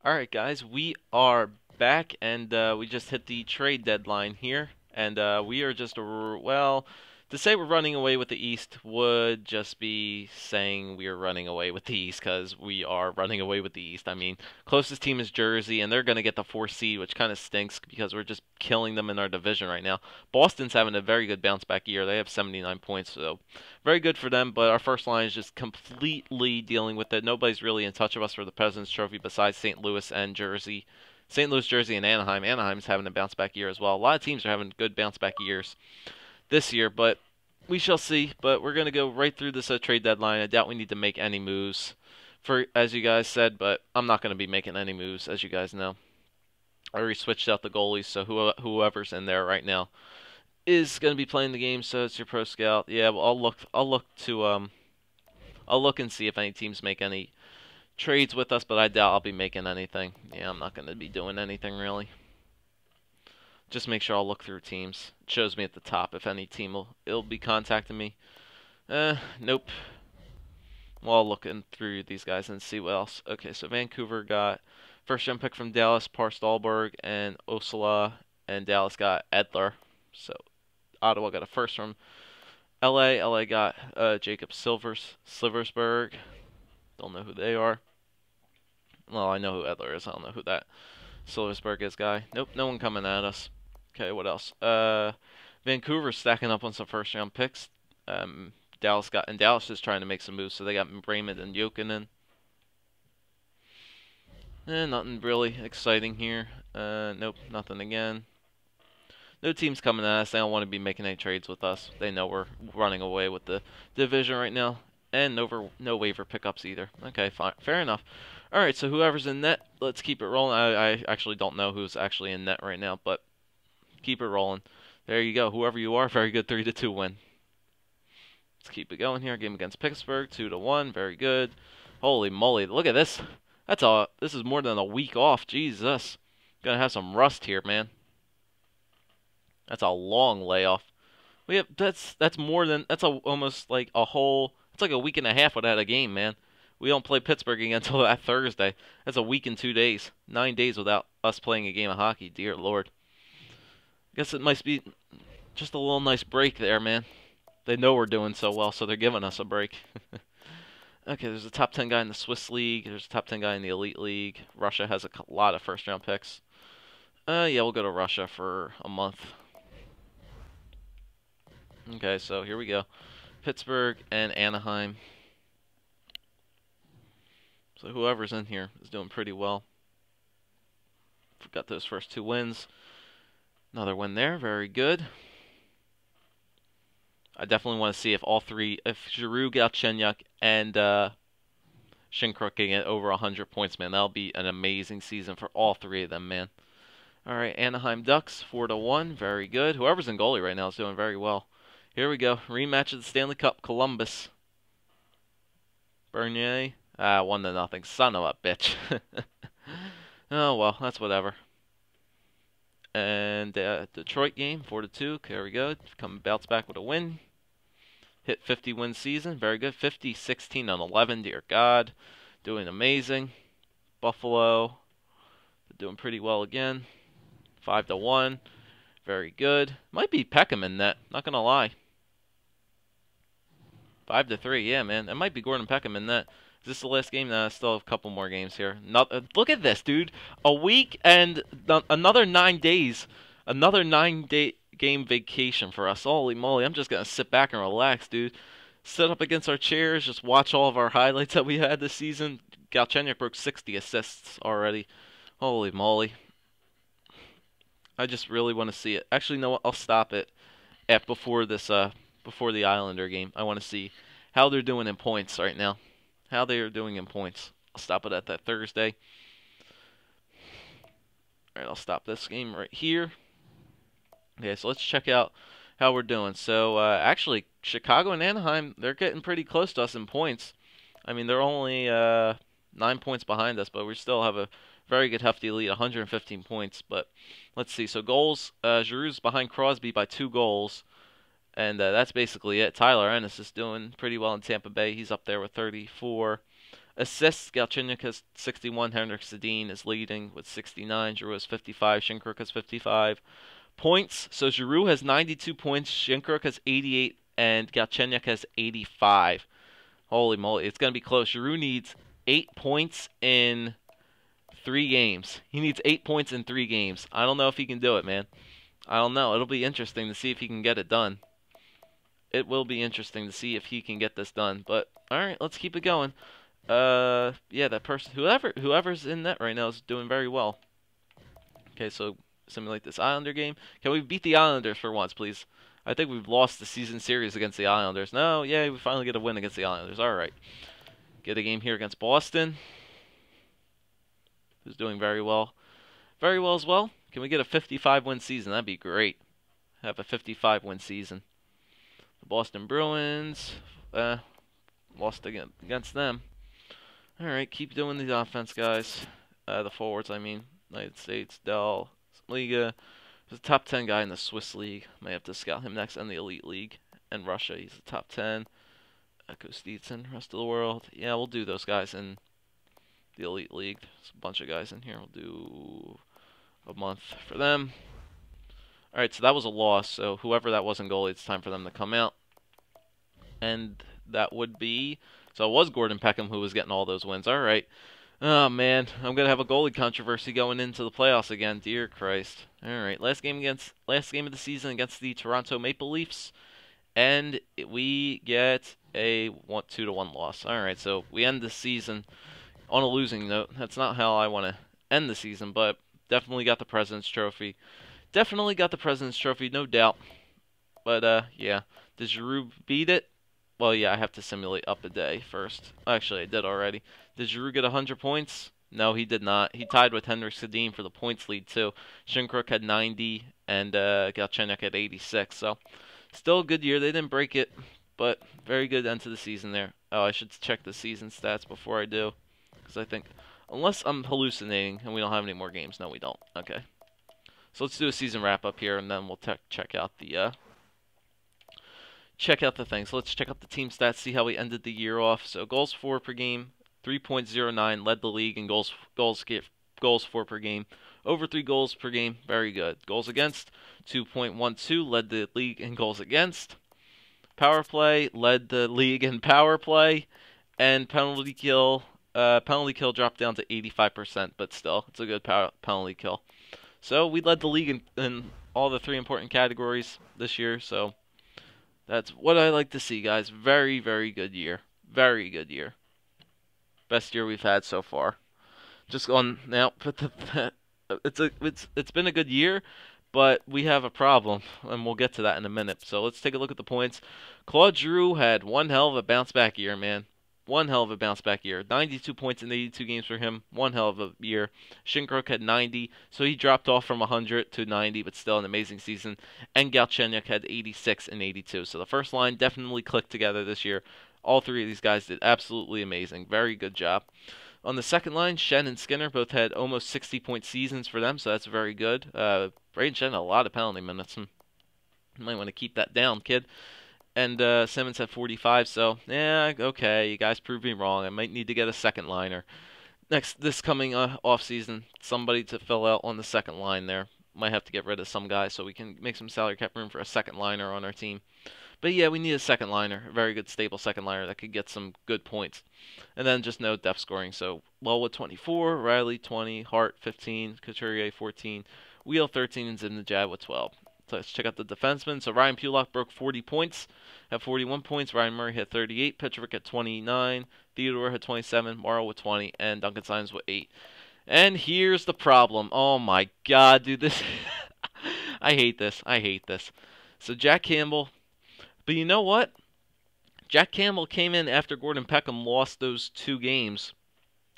Alright guys, we are back and we just hit the trade deadline here and we are just, well, to say we're running away with the East would just be saying we are running away with the East because we are running away with the East. I mean, closest team is Jersey and they're going to get the 4th seed, which kind of stinks because we're just killing them in our division right now. Boston's having a very good bounce back year. They have 79 points, so very good for them, but our first line is just completely dealing with it. Nobody's really in touch with us for the President's Trophy besides St. Louis and Jersey. St. Louis, Jersey, and Anaheim. Anaheim's having a bounce back year as well. A lot of teams are having good bounce back years this year, but we shall see. But we're going to go right through this trade deadline. I doubt we need to make any moves, for as you guys said, but I'm not going to be making any moves, as you guys know. I already switched out the goalies, so whoever's in there right now is going to be playing the game. So it's your pro scout. Yeah, well, I'll look and see if any teams make any trades with us, but I doubt I'll be making anything. Yeah, I'm not going to be doing anything really. Just make sure I'll look through teams. It shows me at the top if any team will be contacting me. Nope. Well, I'll look in through these guys and see what else. Okay, so Vancouver got first round pick from Dallas, Parstallberg, and Osala, and Dallas got Edler. So Ottawa got a first from LA. LA got Jacob Silversberg. Don't know who they are. Well, I know who Edler is. I don't know who that Silversberg is guy. Nope, no one coming at us. Okay, what else? Vancouver's stacking up on some first round picks. Dallas is trying to make some moves, so they got Raymond and Jokinen. Nothing really exciting here. Nope, nothing again. No team's coming at us. They don't want to be making any trades with us. They know we're running away with the division right now. And no waiver pickups either. Okay, fine. Fair enough. Alright, so whoever's in net, let's keep it rolling. I actually don't know who's actually in net right now, but keep it rolling. There you go. Whoever you are, very good 3-2 win. Let's keep it going here. Game against Pittsburgh, 2-1. Very good. Holy moly, look at this. This is more than a week off. Jesus. Gonna have some rust here, man. That's a long layoff. That's more than almost like a whole. It's like a week and a half without a game, man. We don't play Pittsburgh again until that Thursday. That's a week and 2 days, 9 days without us playing a game of hockey. Dear Lord. Guess it might be just a little nice break there, man. They know we're doing so well, so they're giving us a break. Okay, there's a top 10 guy in the Swiss League. There's a top 10 guy in the Elite League. Russia has a lot of first round picks. Yeah, we'll go to Russia for a month. Okay, so here we go. Pittsburgh and Anaheim. So whoever's in here is doing pretty well. Got those first 2 wins. Another win there, very good. I definitely want to see if all three, if Giroux, Galchenyuk, and Shinkruk can get over 100 points, man. That'll be an amazing season for all 3 of them, man. All right, Anaheim Ducks, 4-1, very good. Whoever's in goalie right now is doing very well. Here we go, rematch of the Stanley Cup, Columbus. Bernier, 1-0, son of a bitch. Oh well, that's whatever. And Detroit game, 4-2. There we go. Bounce back with a win. Hit 50-win season. Very good. 50, 16, and 11. Dear God. Doing amazing. Buffalo. Doing pretty well again. 5-1. Very good. Might be Peckham in net. Not going to lie. 5-3. Yeah, man. It might be Gordon Peckham in net. Is this the last game? Nah, still have a couple more games here. Look at this, dude. A week and another 9 days. Another 9-day game vacation for us. Holy moly, I'm just going to sit back and relax, dude. Sit up against our chairs, just watch all of our highlights that we had this season. Galchenyuk broke 60 assists already. Holy moly. I just really want to see it. Actually, no, I'll stop it before the Islander game. I want to see how they're doing in points right now. How they are doing in points. I'll stop it at that Thursday. Alright, I'll stop this game right here. Okay, so let's check out how we're doing. So, actually, Chicago and Anaheim, they're getting pretty close to us in points. I mean, they're only 9 points behind us, but we still have a very good hefty lead, 115 points. But let's see. So, goals, Giroux's behind Crosby by 2 goals. And that's basically it. Tyler Ennis is doing pretty well in Tampa Bay. He's up there with 34 Assists, Galchenyuk has 61. Henrik Sedin is leading with 69. Giroux has 55. Shinkruk has 55. Points, so Giroux has 92 points. Shinkruk has 88. And Galchenyuk has 85. Holy moly, it's going to be close. Giroux needs 8 points in 3 games. He needs 8 points in 3 games. I don't know if he can do it, man. I don't know. It'll be interesting to see if he can get it done. It will be interesting to see if he can get this done. But, alright, let's keep it going. Yeah, that person, whoever's in net right now is doing very well. Okay, so simulate this Islander game. Can we beat the Islanders for once, please? I think we've lost the season series against the Islanders. No, yeah, we finally get a win against the Islanders. Alright. Get a game here against Boston, who's doing very well. Very well as well. Can we get a 55-win season? That'd be great. Have a 55-win season. The Boston Bruins, lost against them. Alright, keep doing the offense, guys. The forwards, I mean. United States, Dell, Liga. He's a top 10 guy in the Swiss League. Might have to scout him next in the Elite League. And Russia, he's a top 10. Echo Steetson, rest of the world. Yeah, we'll do those guys in the Elite League. There's a bunch of guys in here. We'll do a month for them. Alright, so that was a loss. So whoever that was in goalie, it's time for them to come out. And that would be... So it was Gordon Peckham who was getting all those wins. Alright. Oh, man. I'm going to have a goalie controversy going into the playoffs again. Dear Christ. Alright, last game of the season against the Toronto Maple Leafs. And we get a 2-1 loss. Alright, so we end the season on a losing note. That's not how I want to end the season, but definitely got the President's Trophy. Definitely got the President's Trophy, no doubt. But, yeah. Did Giroux beat it? Well, yeah, I have to simulate up a day first. Actually, I did already. Did Giroux get 100 points? No, he did not. He tied with Henrik Sedin for the points lead, too. Shinkruk had 90, and Galchenyuk had 86. So, still a good year. They didn't break it, but very good end to the season there. Oh, I should check the season stats before I do. Because I think, unless I'm hallucinating and we don't have any more games. No, we don't. Okay. So let's do a season wrap-up here, and then we'll check out the... Check out the things. So let's check out the team stats, see how we ended the year off. So goals for per game, 3.09, led the league in goals for per game. Over 3 goals per game, very good. Goals against, 2.12, led the league in goals against. Power play, led the league in power play. And penalty kill dropped down to 85%, but still, it's a good penalty kill. So we led the league in all the 3 important categories this year, so... That's what I like to see, guys. Very, very good year. Very good year. Best year we've had so far. Just on now. It's been a good year, but we have a problem, and we'll get to that in a minute. So let's take a look at the points. Claude Giroux had one hell of a bounce back year, man. One hell of a bounce back year. 92 points in 82 games for him. One hell of a year. Shinkruk had 90, so he dropped off from 100 to 90, but still an amazing season. And Galchenyuk had 86 and 82. So the first line definitely clicked together this year. All 3 of these guys did absolutely amazing. Very good job. On the second line, Schenn and Skinner both had almost 60-point seasons for them, so that's very good. Braden Schenn had a lot of penalty minutes. You might want to keep that down, kid. And Simmons had 45, so, yeah, okay, you guys proved me wrong. I might need to get a second liner. This coming off-season, somebody to fill out on the second line there. Might have to get rid of some guys so we can make some salary cap room for a second liner on our team. But yeah, we need a second liner, a very good, stable second liner that could get some good points. And then just no depth scoring, so Wellwood 24, Riley 20, Hart 15, Couturier 14, Wheel 13, and Zibanejad with 12. So let's check out the defensemen. So Ryan Pulock broke 40 points, had 41 points. Ryan Murray had 38. Petrovic had 29. Theodore had 27. Morrow with 20. And Duncan Simons with 8. And here's the problem. Oh my god, dude. This... I hate this. I hate this. So Jack Campbell. But you know what? Jack Campbell came in after Gordon Peckham lost those 2 games.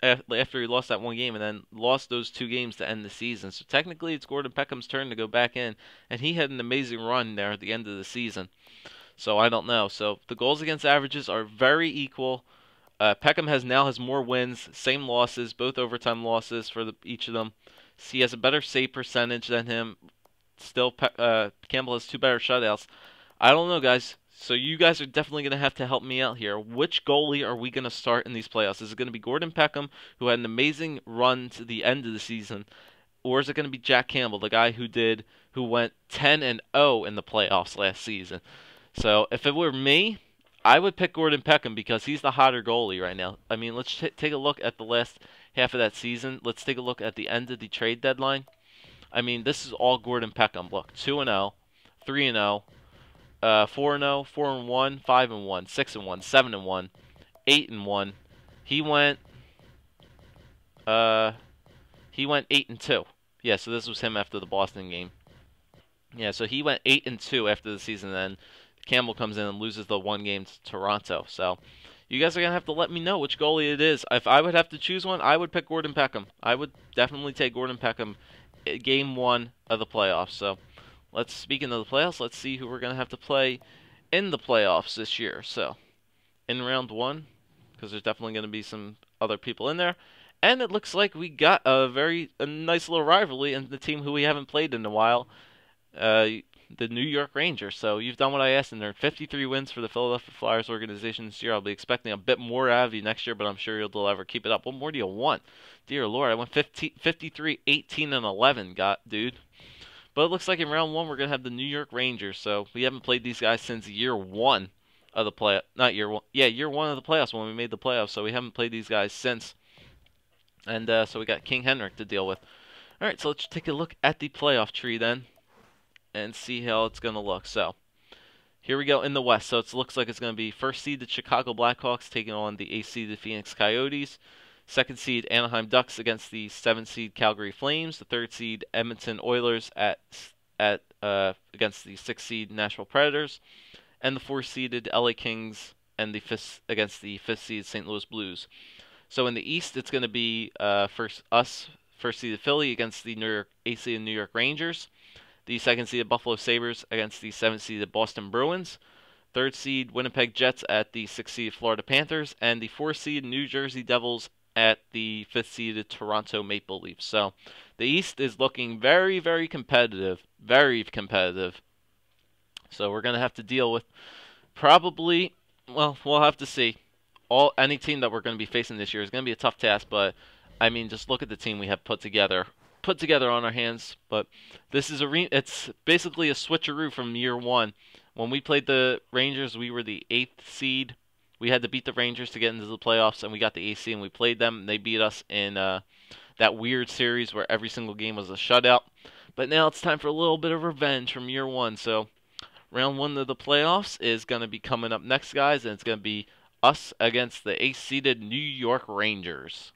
After he lost that 1 game and then lost those 2 games to end the season. So technically it's Gordon Peckham's turn to go back in. And he had an amazing run there at the end of the season. So I don't know. So the goals against averages are very equal. Peckham now has more wins, same losses, both overtime losses for each of them. He has a better save percentage than him. Still, Campbell has 2 better shutouts. I don't know, guys. So you guys are definitely going to have to help me out here. Which goalie are we going to start in these playoffs? Is it going to be Gordon Peckham, who had an amazing run to the end of the season, or is it going to be Jack Campbell, the guy who went 10-0 in the playoffs last season? So if it were me, I would pick Gordon Peckham because he's the hotter goalie right now. I mean, let's take a look at the last half of that season. Let's take a look at the end of the trade deadline. I mean, this is all Gordon Peckham. Look, 2-0, 3-0, 4-0, 4-1, 5-1, 6-1, 7-1, 8-1. He went uh he went 8-2. Yeah, so this was him after the Boston game. Yeah, so he went 8-2 after the season. Then Campbell comes in and loses the one game to Toronto. So you guys are gonna have to let me know which goalie it is. If I would have to choose one, I would pick Gordon Peckham. I would definitely take Gordon Peckham game one of the playoffs. So speaking of the playoffs, let's see who we're gonna have to play in the playoffs this year. So in round one, because there's definitely gonna be some other people in there. And it looks like we got a nice little rivalry in the team who we haven't played in a while, the New York Rangers. So you've done what I asked, and there are 53 wins for the Philadelphia Flyers organization this year. I'll be expecting a bit more out of you next year, but I'm sure you'll ever keep it up. What more do you want? Dear Lord, I went 53, 18, and 11, dude. But it looks like in round one we're gonna have the New York Rangers. So we haven't played these guys since year one of the not year one, yeah, year one of the playoffs when we made the playoffs. So we haven't played these guys since. And so we got King Henrik to deal with. All right, so let's take a look at the playoff tree then and see how it's going to look. So here we go in the West. So it looks like it's going to be first seed the Chicago Blackhawks taking on the 8th seed the Phoenix Coyotes. Second seed Anaheim Ducks against the 7th seed Calgary Flames. The third seed Edmonton Oilers against the 6th seed Nashville Predators. And the 4th seeded LA Kings and against the 5th seed St. Louis Blues. So in the East, it's going to be first seeded Philly against the 8th seeded New York Rangers, the 2nd seeded Buffalo Sabres against the 7th seeded Boston Bruins, 3rd seed Winnipeg Jets at the 6th seeded Florida Panthers, and the 4th seed New Jersey Devils at the 5th seeded Toronto Maple Leafs. So the East is looking very, very competitive, very competitive. So we're going to have to deal with probably, well, we'll have to see. Any team that we're going to be facing this year is going to be a tough task, but I mean, just look at the team we have put together on our hands. But this is it's basically a switcheroo from year one. When we played the Rangers, we were the 8th seed. We had to beat the Rangers to get into the playoffs, and we got the 8th seed, and we played them, and they beat us in that weird series where every single game was a shutout. But now it's time for a little bit of revenge from year one. So round one of the playoffs is going to be coming up next, guys, and it's going to be us against the 8th seeded New York Rangers.